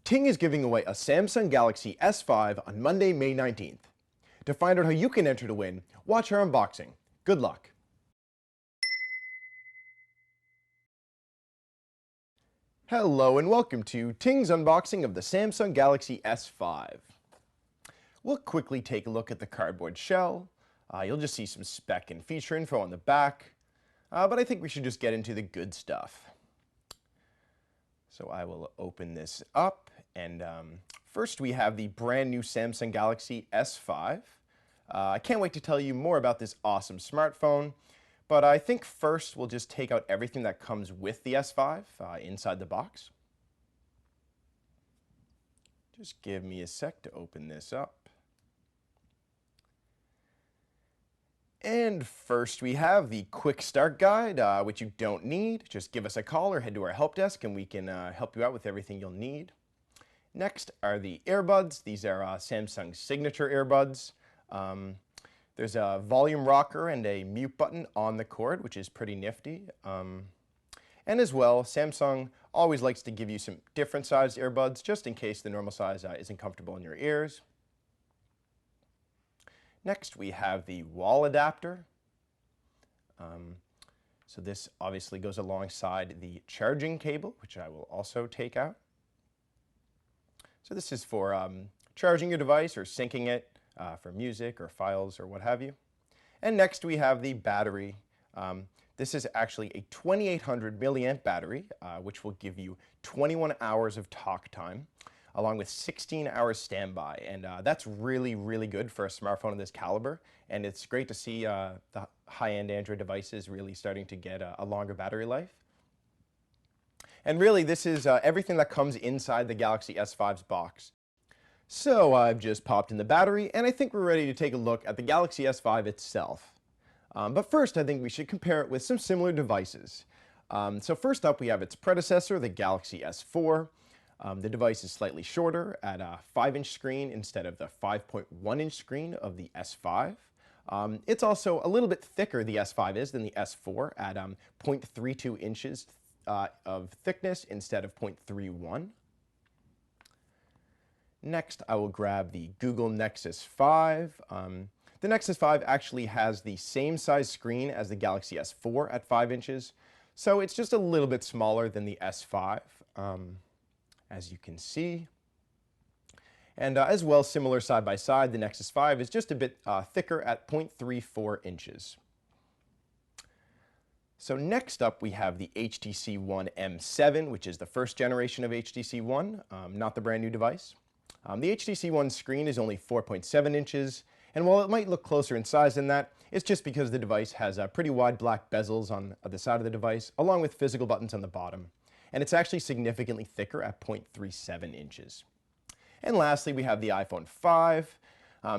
Ting is giving away a Samsung Galaxy S5 on Monday, May 19th. To find out how you can enter to win, watch our unboxing. Good luck. Hello and welcome to Ting's unboxing of the Samsung Galaxy S5. We'll quickly take a look at the cardboard shell. You'll just see some spec and feature info on the back, but I think we should just get into the good stuff. So I will open this up, and first we have the brand new Samsung Galaxy S5. I can't wait to tell you more about this awesome smartphone, but I think first we'll just take out everything that comes with the S5 inside the box. Just give me a sec to open this up. And first we have the quick start guide, which you don't need. Just give us a call or head to our help desk and we can help you out with everything you'll need. Next are the earbuds. These are Samsung's signature earbuds. There's a volume rocker and a mute button on the cord, which is pretty nifty. And as well, Samsung always likes to give you some different sized earbuds just in case the normal size isn't comfortable in your ears. Next, we have the wall adapter. So this obviously goes alongside the charging cable, which I will also take out. So this is for charging your device or syncing it for music or files or what have you. And next we have the battery. This is actually a 2800 milliamp battery, which will give you 21 hours of talk time, along with 16 hours standby. And that's really, really good for a smartphone of this caliber. And it's great to see the high-end Android devices really starting to get a longer battery life. And really, this is everything that comes inside the Galaxy S5's box. So I've just popped in the battery, and I think we're ready to take a look at the Galaxy S5 itself. But first, I think we should compare it with some similar devices. So first up, we have its predecessor, the Galaxy S4. The device is slightly shorter at a 5-inch screen instead of the 5.1-inch screen of the S5. It's also a little bit thicker, the S5 is, than the S4 at 0.32 inches of thickness instead of 0.31. Next, I will grab the Google Nexus 5. The Nexus 5 actually has the same size screen as the Galaxy S4 at 5 inches, so it's just a little bit smaller than the S5. As you can see. And as well, similar side by side, the Nexus 5 is just a bit thicker at 0.34 inches. So next up we have the HTC One M7, which is the first generation of HTC One, not the brand new device. The HTC One screen is only 4.7 inches, and while it might look closer in size than that, it's just because the device has pretty wide black bezels on the side of the device, along with physical buttons on the bottom. And it's actually significantly thicker at 0.37 inches. And lastly, we have the iPhone 5.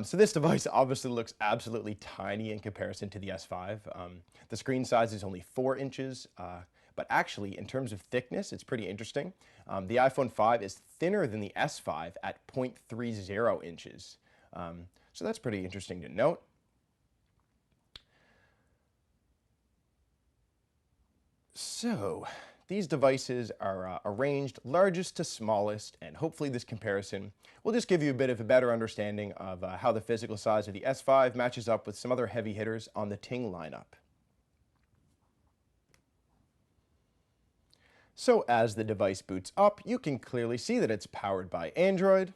So this device obviously looks absolutely tiny in comparison to the S5. The screen size is only 4 inches, but actually in terms of thickness, it's pretty interesting. The iPhone 5 is thinner than the S5 at 0.30 inches. So that's pretty interesting to note. So these devices are arranged largest to smallest, and hopefully this comparison will just give you a bit of a better understanding of how the physical size of the S5 matches up with some other heavy hitters on the Ting lineup. So as the device boots up, you can clearly see that it's powered by Android.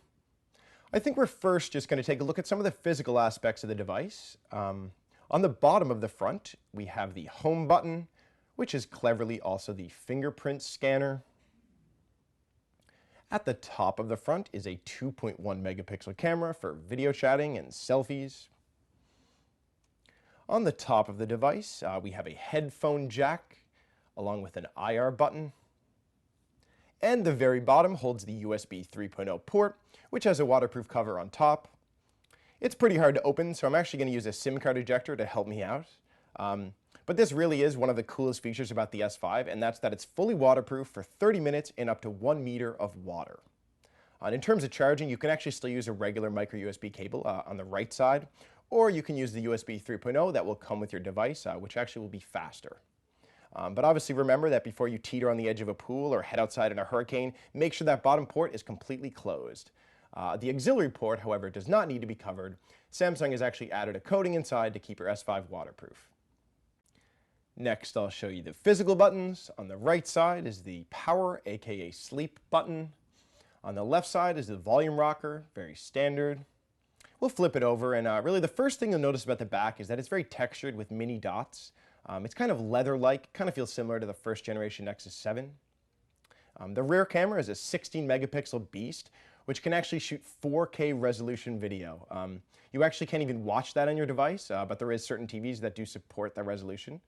I think we're first just going to take a look at some of the physical aspects of the device. On the bottom of the front, we have the home button, which is cleverly also the fingerprint scanner. At the top of the front is a 2.1 megapixel camera for video chatting and selfies. On the top of the device, we have a headphone jack, along with an IR button. And the very bottom holds the USB 3.0 port, which has a waterproof cover on top. It's pretty hard to open, so I'm actually going to use a SIM card ejector to help me out. But this really is one of the coolest features about the S5, and that's that it's fully waterproof for 30 minutes in up to 1 meter of water. In terms of charging, you can actually still use a regular micro USB cable on the right side, or you can use the USB 3.0 that will come with your device, which actually will be faster. But obviously remember that before you teeter on the edge of a pool or head outside in a hurricane, make sure that bottom port is completely closed. The auxiliary port, however, does not need to be covered. Samsung has actually added a coating inside to keep your S5 waterproof. Next, I'll show you the physical buttons. On the right side is the power, aka sleep button. On the left side is the volume rocker, very standard. We'll flip it over, and really the first thing you'll notice about the back is that it's very textured with mini dots. It's kind of leather-like, kind of feels similar to the first generation Nexus 7. The rear camera is a 16 megapixel beast, which can actually shoot 4K resolution video. You actually can't even watch that on your device, but there is certain TVs that do support that resolution.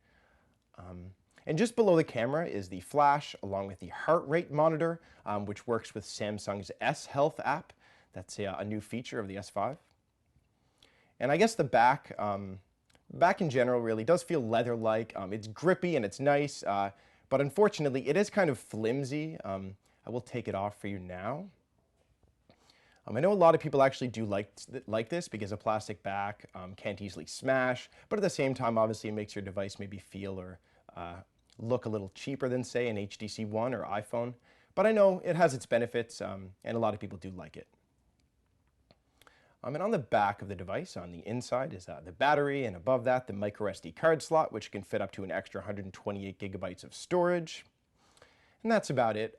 And just below the camera is the flash, along with the heart rate monitor, which works with Samsung's S Health app. That's a new feature of the S5. And I guess the back in general really does feel leather-like. It's grippy and it's nice, but unfortunately it is kind of flimsy. I will take it off for you now. I know a lot of people actually do like this because a plastic back can't easily smash, but at the same time, obviously, it makes your device maybe feel or look a little cheaper than, say, an HTC One or iPhone. But I know it has its benefits, and a lot of people do like it. And on the back of the device, on the inside, is the battery, and above that, the microSD card slot, which can fit up to an extra 128 gigabytes of storage. And that's about it.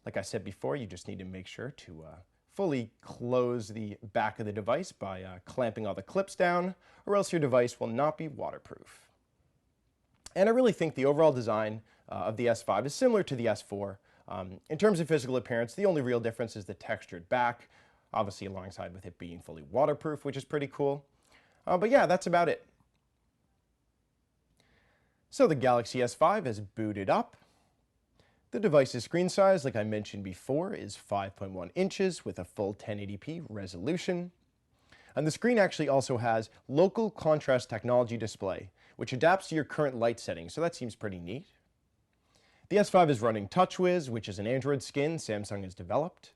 Like I said before, you just need to make sure to fully close the back of the device by clamping all the clips down, or else your device will not be waterproof. And I really think the overall design of the S5 is similar to the S4. In terms of physical appearance, the only real difference is the textured back, obviously alongside with it being fully waterproof, which is pretty cool. But yeah, that's about it. So the Galaxy S5 has booted up. The device's screen size, like I mentioned before, is 5.1 inches with a full 1080p resolution. And the screen actually also has local contrast technology display, which adapts to your current light settings, so that seems pretty neat. The S5 is running TouchWiz, which is an Android skin Samsung has developed.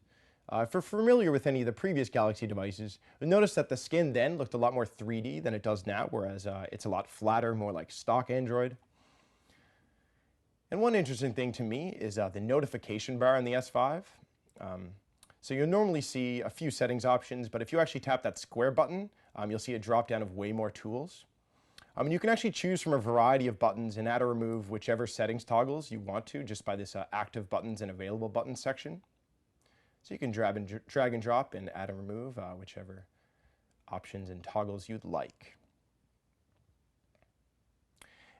If you're familiar with any of the previous Galaxy devices, you'll notice that the skin then looked a lot more 3D than it does now, whereas it's a lot flatter, more like stock Android. And one interesting thing to me is the notification bar on the S5. So you'll normally see a few settings options, but if you actually tap that square button, you'll see a drop down of way more tools. And you can actually choose from a variety of buttons and add or remove whichever settings toggles you want to just by this active buttons and available buttons section. So you can drag and drop and add and remove whichever options and toggles you'd like.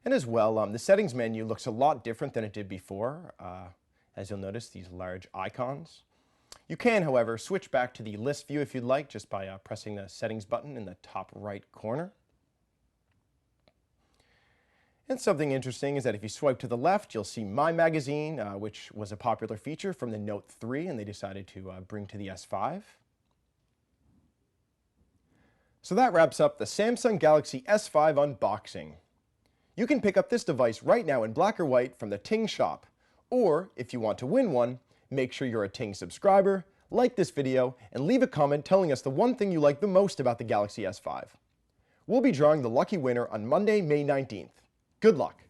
And as well, the settings menu looks a lot different than it did before. As you'll notice, these large icons. You can, however, switch back to the list view if you'd like, just by pressing the settings button in the top right corner. And something interesting is that if you swipe to the left, you'll see My Magazine, which was a popular feature from the Note 3, and they decided to bring to the S5. So that wraps up the Samsung Galaxy S5 unboxing. You can pick up this device right now in black or white from the Ting shop. Or, if you want to win one, make sure you're a Ting subscriber, like this video, and leave a comment telling us the one thing you like the most about the Galaxy S5. We'll be drawing the lucky winner on Monday, May 19th. Good luck!